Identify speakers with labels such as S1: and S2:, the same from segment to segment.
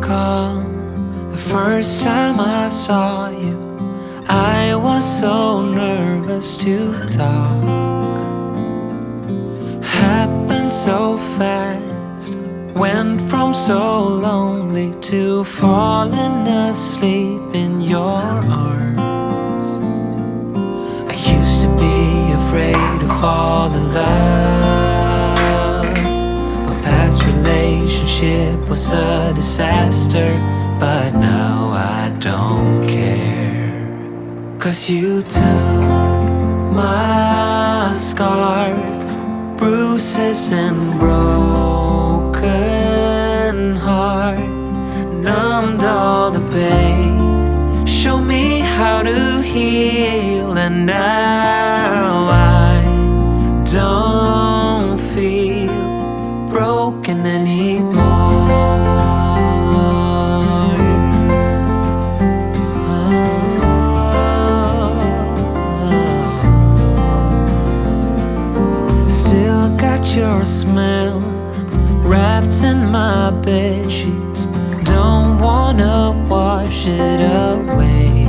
S1: recall the first time I saw you. I was so nervous to talk. Happened so fast. Went from so lonely to falling asleep in your arms. I used to be afraid to fall in love. My past relationship was a disaster, but now I don't care. 'Cause you took my scars, bruises and broken heart, numbed all the pain, show me how to heal, and now I don't feel broken anymore. Still got your smell wrapped in my bedsheets. Don't wanna wash it away.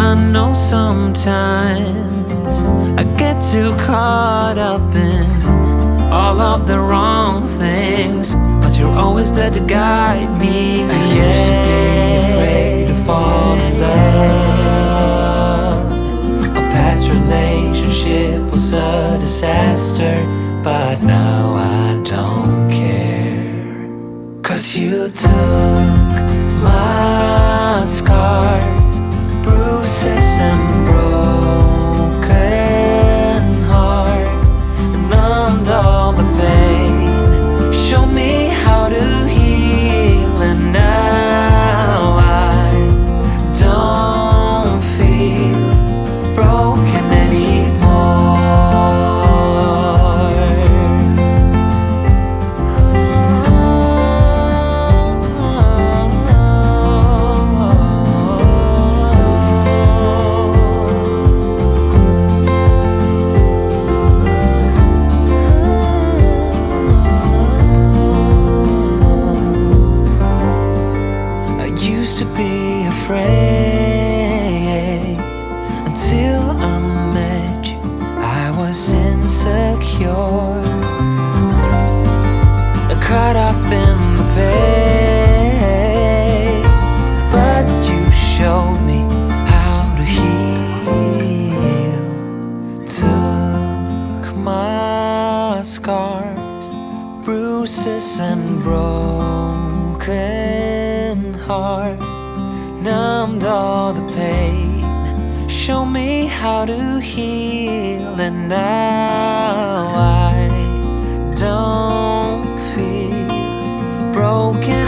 S1: I know sometimes I get too caught up in all of the wrong things, but you're always there to guide me. I used to be afraid to fall in love. A past relationship was a disaster, but now I don't care. 'Cause you took my scars, bruises and broken heart, numbed all the pain, show me how to heal, and now I don't feel broken anymore. To be afraid until I met you. I was insecure, caught up in the pain, but you showed me how to heal. Took my scars, bruises and broken heart, numbed all the pain, show me how to heal, and now I don't feel broken